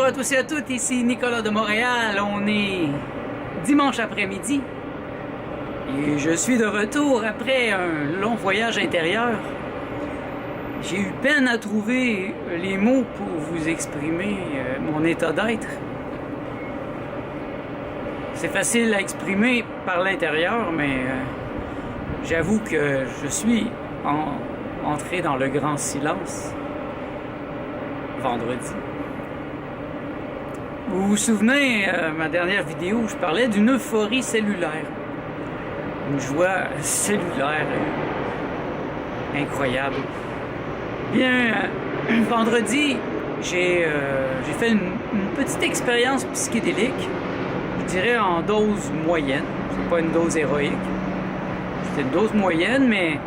Bonjour à tous et à toutes, ici Nicolas de Montréal. On est dimanche après-midi et je suis de retour après un long voyage intérieur. J'ai eu peine à trouver les mots pour vous exprimer mon état d'être. C'est facile à exprimer par l'intérieur, mais j'avoue que je suis entré dans le grand silence vendredi. Vous vous souvenez, ma dernière vidéo, je parlais d'une euphorie cellulaire. Une joie cellulaire incroyable. Bien, vendredi, j'ai fait une petite expérience psychédélique, je dirais en dose moyenne. C'est pas une dose héroïque. C'était une dose moyenne, mais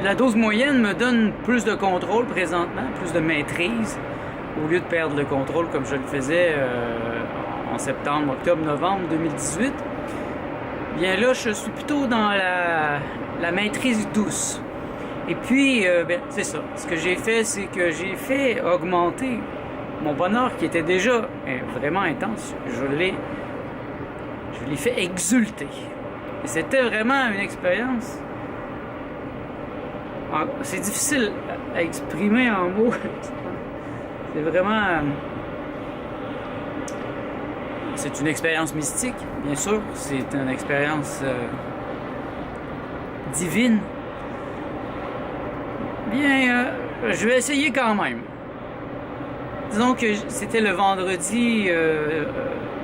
la dose moyenne me donne plus de contrôle présentement, plus de maîtrise, au lieu de perdre le contrôle comme je le faisais en septembre, octobre, novembre 2018. Bien là, je suis plutôt dans la maîtrise douce. Et puis, c'est ça. Ce que j'ai fait, c'est que j'ai fait augmenter mon bonheur qui était déjà vraiment intense. Je l'ai fait exulter. Et c'était vraiment une expérience. C'est difficile à exprimer en mots. C'est vraiment... c'est une expérience mystique, bien sûr. C'est une expérience divine. Bien, je vais essayer quand même. Disons que c'était le vendredi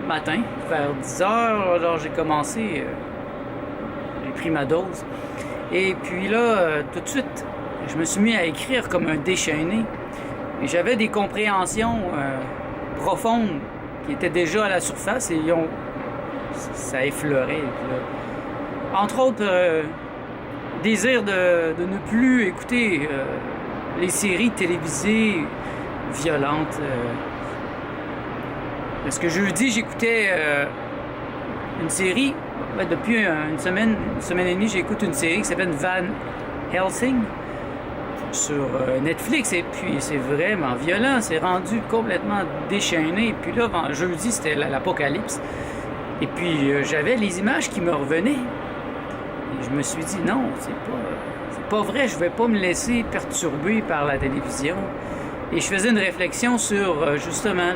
matin, vers 10h. Alors j'ai commencé, j'ai pris ma dose. Et puis là, tout de suite, je me suis mis à écrire comme un déchaîné. Et j'avais des compréhensions profondes qui étaient déjà à la surface et ça effleurait. Entre autres, désir de ne plus écouter les séries télévisées violentes. Parce que jeudi, j'écoutais une série. Depuis une semaine et demie, j'écoute une série qui s'appelle Van Helsing sur Netflix, et puis c'est vraiment violent, c'est rendu complètement déchaîné. Et puis là, jeudi, c'était l'apocalypse. Et puis j'avais les images qui me revenaient. Et je me suis dit, non, c'est pas vrai, je vais pas me laisser perturber par la télévision. Et je faisais une réflexion sur, justement,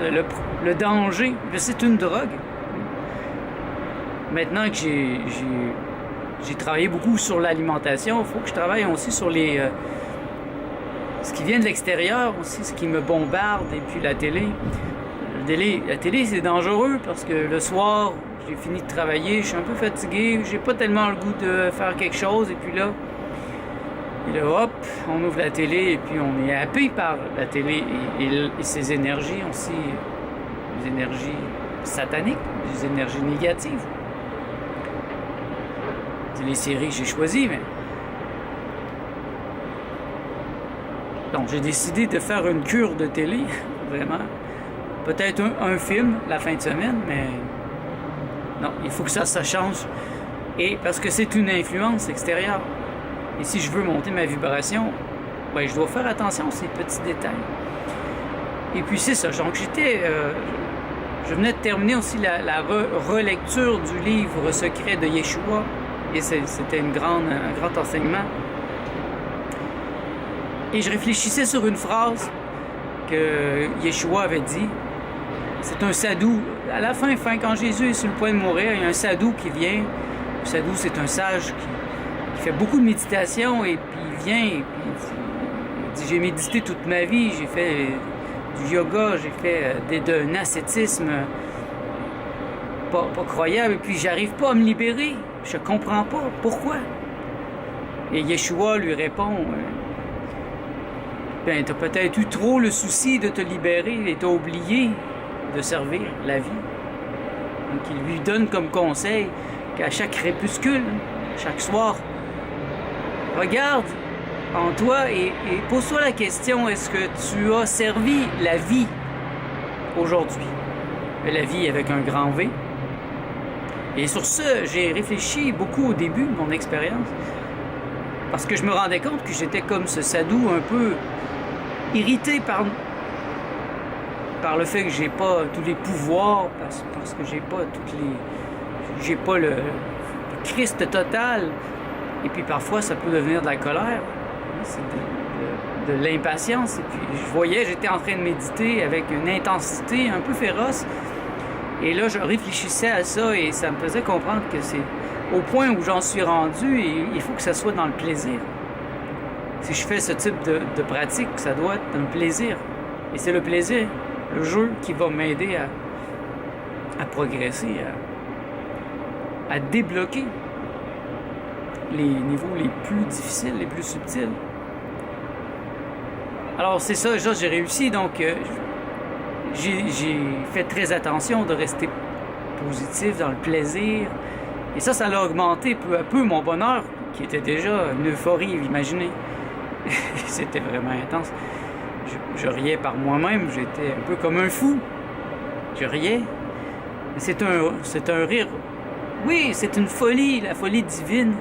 le danger. C'est une drogue. Maintenant que j'ai travaillé beaucoup sur l'alimentation, il faut que je travaille aussi sur ce qui vient de l'extérieur aussi, ce qui me bombarde, et puis la télé. La télé, c'est dangereux parce que le soir, j'ai fini de travailler, je suis un peu fatigué, j'ai pas tellement le goût de faire quelque chose, et puis là, hop, on ouvre la télé, et puis on est happé par la télé et ses énergies aussi, des énergies sataniques, des énergies négatives. C'est les séries que j'ai choisies, mais... Donc, j'ai décidé de faire une cure de télé, vraiment. Peut-être un film la fin de semaine, mais non, il faut que ça change. Et parce que c'est une influence extérieure. Et si je veux monter ma vibration, ben, je dois faire attention à ces petits détails. Et puis c'est ça. Donc, je venais de terminer aussi la relecture du livre Secret de Yeshua. Et c'était un grand enseignement. Et je réfléchissais sur une phrase que Yeshua avait dit. C'est un sadhou. À la fin, quand Jésus est sur le point de mourir, il y a un sadhou qui vient. Le sadhou, c'est un sage qui fait beaucoup de méditation, et puis il vient et puis il dit, j'ai médité toute ma vie, j'ai fait du yoga, j'ai fait d'un ascétisme pas croyable, et puis j'arrive pas à me libérer. Je comprends pas. Pourquoi? Et Yeshua lui répond... ben, t'as peut-être eu trop le souci de te libérer et t'as oublié de servir la vie. Donc, il lui donne comme conseil qu'à chaque crépuscule, chaque soir, regarde en toi et pose-toi la question, est-ce que tu as servi la vie aujourd'hui? La vie avec un grand V. Et sur ce, j'ai réfléchi beaucoup au début de mon expérience. Parce que je me rendais compte que j'étais comme ce sadhou un peu irrité par le fait que j'ai pas tous les pouvoirs, parce que j'ai pas le Christ total. Et puis parfois, ça peut devenir de la colère. C'est de l'impatience. Et puis je voyais, j'étais en train de méditer avec une intensité un peu féroce. Et là, je réfléchissais à ça et ça me faisait comprendre que c'est au point où j'en suis rendu et il faut que ça soit dans le plaisir. Si je fais ce type de pratique, ça doit être un plaisir. Et c'est le plaisir, le jeu, qui va m'aider à progresser, à débloquer les niveaux les plus difficiles, les plus subtils. Alors c'est ça, j'ai réussi, donc j'ai fait très attention de rester positif dans le plaisir. Et ça l'a augmenté peu à peu mon bonheur, qui était déjà une euphorie, imaginez. C'était vraiment intense. Je riais par moi-même, j'étais un peu comme un fou. Je riais. Mais c'est un rire. Oui, c'est une folie, la folie divine.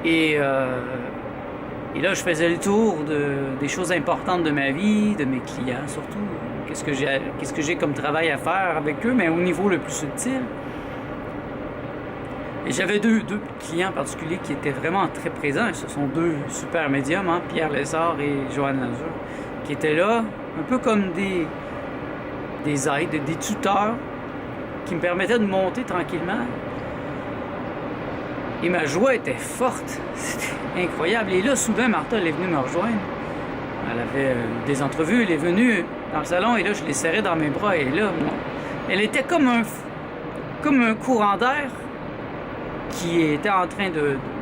Et là, je faisais le tour des choses importantes de ma vie, de mes clients surtout. Qu'est-ce que j'ai comme travail à faire avec eux, mais au niveau le plus subtil. Et j'avais deux clients particuliers qui étaient vraiment très présents. Ce sont deux super médiums, hein, Pierre Lessard et Joanne Lazur, qui étaient là, un peu comme des aides, des tuteurs, qui me permettaient de monter tranquillement. Et ma joie était forte. C'était incroyable. Et là, soudain, Martha, elle est venue me rejoindre. Elle avait des entrevues, elle est venue dans le salon, et là, je l'ai serrée dans mes bras. Et là, moi, elle était comme un courant d'air qui était en train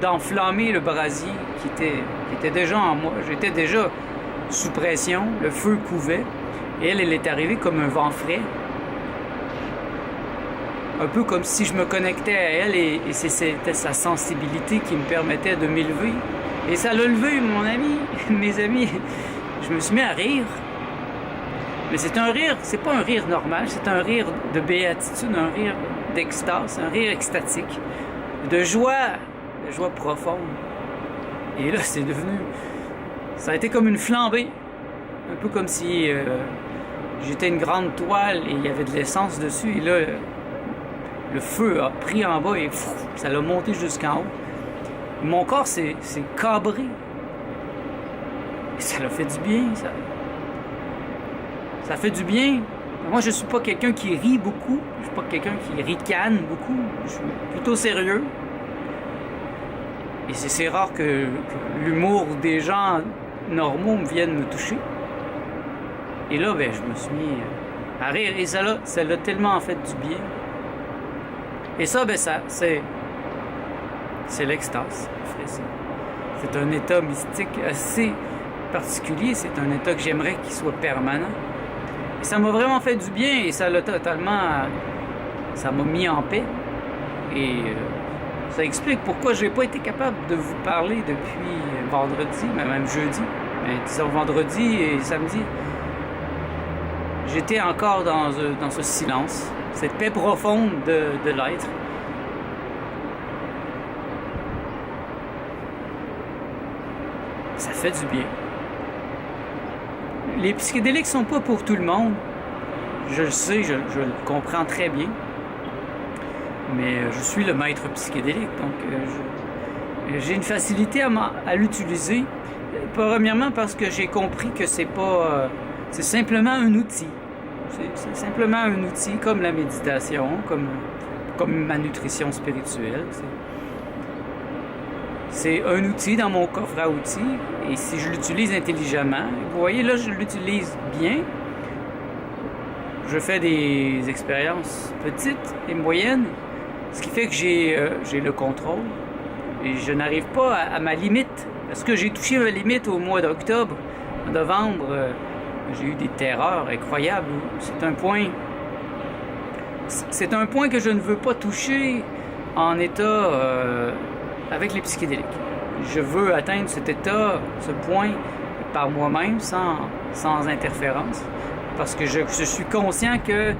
d'enflammer le brasier qui était déjà en moi. J'étais déjà sous pression, le feu couvait, et elle est arrivée comme un vent frais. Un peu comme si je me connectais à elle et c'était sa sensibilité qui me permettait de m'élever. Et ça l'a levé, mon ami, mes amis. Je me suis mis à rire. Mais c'est un rire, c'est pas un rire normal, c'est un rire de béatitude, un rire d'extase, un rire extatique, de joie profonde. Et là, ça a été comme une flambée. Un peu comme si j'étais une grande toile et il y avait de l'essence dessus. Et là, le feu a pris en bas et ça l'a monté jusqu'en haut. Mon corps s'est cabré. Et ça l'a fait du bien, ça fait du bien. Moi, je suis pas quelqu'un qui rit beaucoup. Je suis pas quelqu'un qui ricane beaucoup. Je suis plutôt sérieux. Et c'est rare que l'humour des gens normaux me vienne me toucher. Et là, je me suis mis à rire. Et ça l'a tellement fait du bien. Et ça, c'est l'extase. C'est un état mystique assez particulier. C'est un état que j'aimerais qu'il soit permanent. Et ça m'a vraiment fait du bien et ça m'a mis en paix. Et ça explique pourquoi j'ai pas été capable de vous parler depuis vendredi, mais même jeudi. Mais disons vendredi et samedi. J'étais encore dans ce silence, cette paix profonde de l'être. Ça fait du bien. Les psychédéliques sont pas pour tout le monde. Je le sais, je le comprends très bien. Mais je suis le maître psychédélique, donc j'ai une facilité à l'utiliser. Premièrement parce que j'ai compris que c'est simplement un outil. C'est simplement un outil comme la méditation, comme ma nutrition spirituelle. C'est un outil dans mon coffre à outils et si je l'utilise intelligemment, vous voyez là, je l'utilise bien. Je fais des expériences petites et moyennes, ce qui fait que j'ai le contrôle et je n'arrive pas à ma limite. Parce que j'ai touché ma limite au mois d'octobre, en novembre, j'ai eu des terreurs incroyables. C'est un point que je ne veux pas toucher en état avec les psychédéliques. Je veux atteindre cet état, ce point par moi-même, sans interférence. Parce que je suis conscient que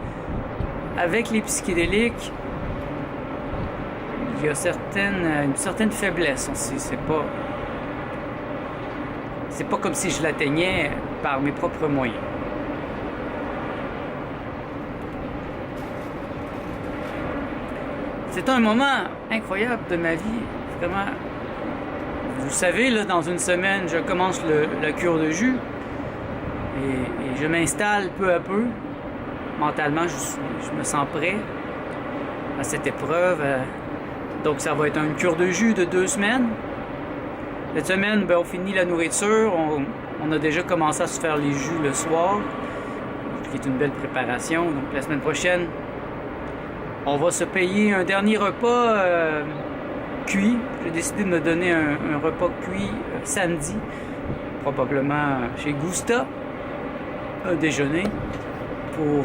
avec les psychédéliques, il y a une certaine faiblesse aussi. C'est pas comme si je l'atteignais par mes propres moyens. C'est un moment incroyable de ma vie, vraiment. Vous savez, là, dans une semaine, je commence la cure de jus et je m'installe peu à peu. Mentalement, je me sens prêt à cette épreuve. Donc, ça va être une cure de jus de 2 semaines. Cette semaine, ben, on finit la nourriture. On a déjà commencé à se faire les jus le soir, qui est une belle préparation. Donc, la semaine prochaine, on va se payer un dernier repas cuit. J'ai décidé de me donner un repas cuit samedi, probablement chez Gusta, un déjeuner, pour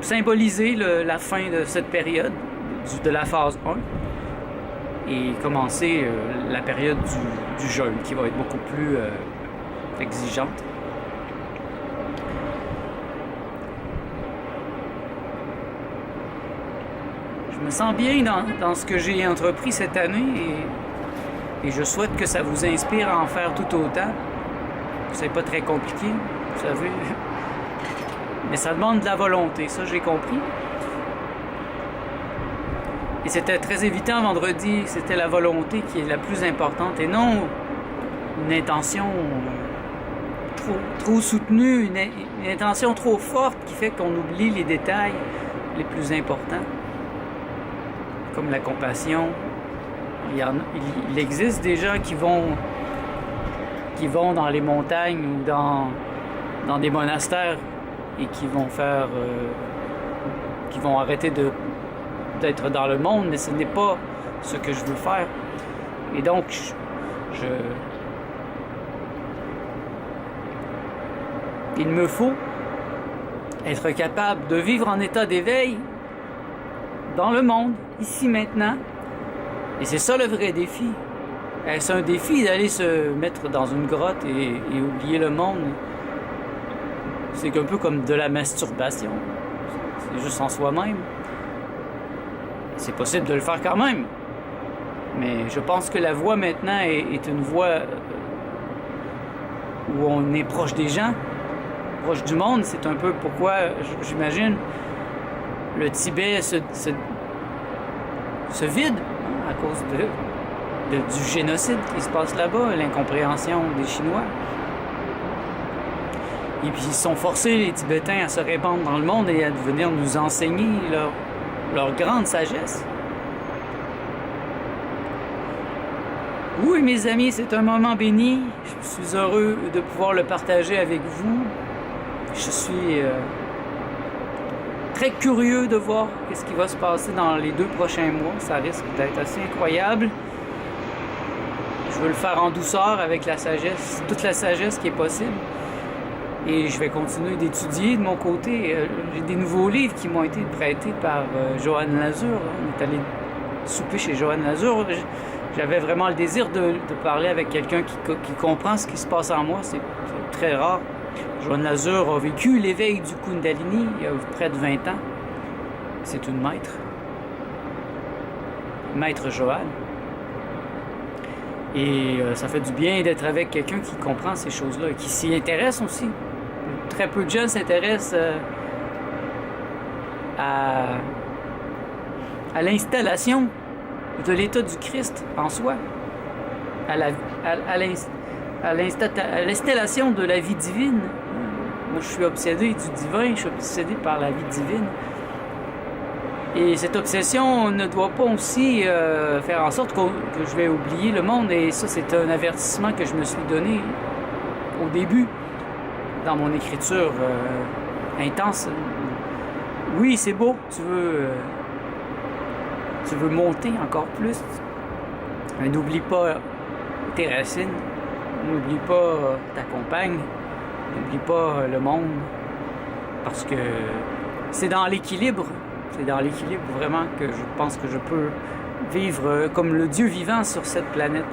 symboliser la fin de cette période, de la phase 1, et commencer la période du jeûne, qui va être beaucoup plus exigeante. Je me sens bien dans ce que j'ai entrepris cette année et je souhaite que ça vous inspire à en faire tout autant. C'est pas très compliqué, vous savez. Mais ça demande de la volonté, ça j'ai compris. Et c'était très évident vendredi, c'était la volonté qui est la plus importante et non une intention trop soutenue, une intention trop forte qui fait qu'on oublie les détails les plus importants, comme la compassion. Il existe des gens qui vont dans les montagnes ou dans des monastères et qui vont arrêter d'être dans le monde, mais ce n'est pas ce que je veux faire. Et donc, il me faut être capable de vivre en état d'éveil dans le monde, ici, maintenant. Et c'est ça le vrai défi. Est-ce un défi d'aller se mettre dans une grotte et oublier le monde? C'est un peu comme de la masturbation. C'est juste en soi-même. C'est possible de le faire quand même. Mais je pense que la voie maintenant est une voie où on est proche des gens, proche du monde. C'est un peu pourquoi, j'imagine, le Tibet se vide à cause du génocide qui se passe là-bas, l'incompréhension des Chinois. Et puis ils sont forcés, les Tibétains, à se répandre dans le monde et à venir nous enseigner leur grande sagesse. Oui, mes amis, c'est un moment béni. Je suis heureux de pouvoir le partager avec vous. Je suis très curieux de voir ce qui va se passer dans les 2 prochains mois. Ça risque d'être assez incroyable. Je veux le faire en douceur avec la sagesse, toute la sagesse qui est possible. Et je vais continuer d'étudier de mon côté. J'ai des nouveaux livres qui m'ont été prêtés par Johann Lazur. On est allé souper chez Johann Lazur. J'avais vraiment le désir de parler avec quelqu'un qui comprend ce qui se passe en moi. C'est très rare. Johann Lazur a vécu l'éveil du Kundalini il y a près de 20 ans. C'est une maître. Maître Johann. Et ça fait du bien d'être avec quelqu'un qui comprend ces choses-là et qui s'y intéresse aussi. Très peu de jeunes s'intéressent à l'installation de l'état du Christ en soi, à l'installation de la vie divine. Moi, je suis obsédé du divin, je suis obsédé par la vie divine. Et cette obsession ne doit pas aussi faire en sorte que je vais oublier le monde. Et ça, c'est un avertissement que je me suis donné au début dans mon écriture intense. Oui, c'est beau, tu veux monter encore plus. Mais n'oublie pas tes racines, n'oublie pas ta compagne, n'oublie pas le monde. Parce que c'est dans l'équilibre. C'est dans l'équilibre vraiment que je pense que je peux vivre comme le Dieu vivant sur cette planète.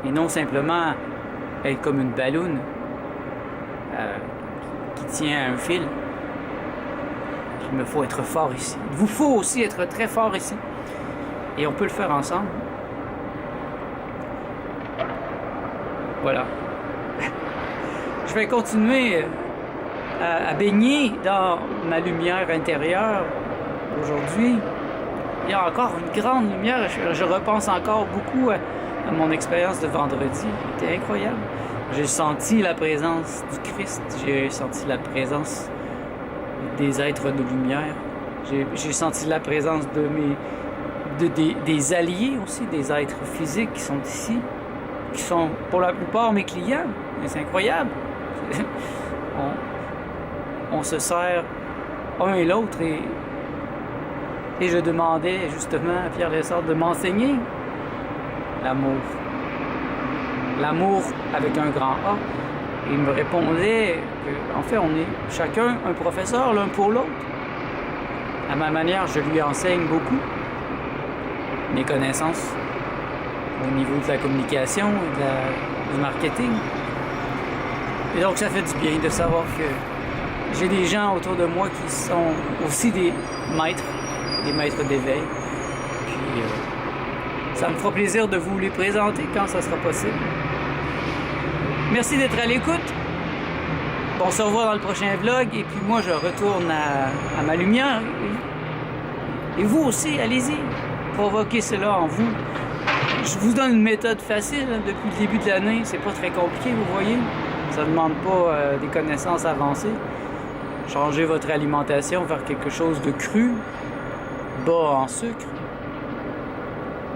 Et non simplement être comme une balloune qui tient à un fil. Il me faut être fort ici. Il vous faut aussi être très fort ici. Et on peut le faire ensemble. Voilà. Je vais continuer à baigner dans ma lumière intérieure aujourd'hui, il y a encore une grande lumière. Je repense encore beaucoup à mon expérience de vendredi. C'était incroyable. J'ai senti la présence du Christ. J'ai senti la présence des êtres de lumière. J'ai senti la présence des alliés aussi, des êtres physiques qui sont ici, qui sont pour la plupart mes clients. Mais c'est incroyable. On se sert un et l'autre et je demandais justement à Pierre Lessard de m'enseigner l'amour. L'amour avec un grand A. Et il me répondait qu'en fait, on est chacun un professeur l'un pour l'autre. À ma manière, je lui enseigne beaucoup mes connaissances au niveau de la communication et du marketing. Et donc, ça fait du bien de savoir que j'ai des gens autour de moi qui sont aussi des maîtres d'éveil. Puis, ça me fera plaisir de vous les présenter quand ça sera possible. Merci d'être à l'écoute. On se revoit dans le prochain vlog. Et puis moi, je retourne à ma lumière. Et vous aussi, allez-y. Provoquez cela en vous. Je vous donne une méthode facile depuis le début de l'année. C'est pas très compliqué, vous voyez. Ça ne demande pas des connaissances avancées. Changez votre alimentation vers quelque chose de cru, bas en sucre.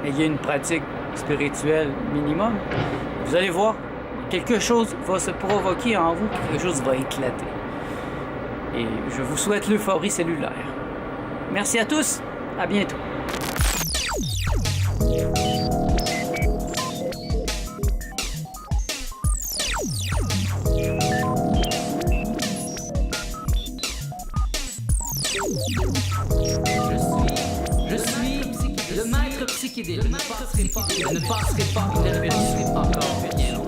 Ayez une pratique spirituelle minimum. Vous allez voir, quelque chose va se provoquer en vous, quelque chose va éclater. Et je vous souhaite l'euphorie cellulaire. Merci à tous, à bientôt. Je suis le maître psychédélique. Je ne passerai pas, je ne passerai pas, je ne passerai pas encore.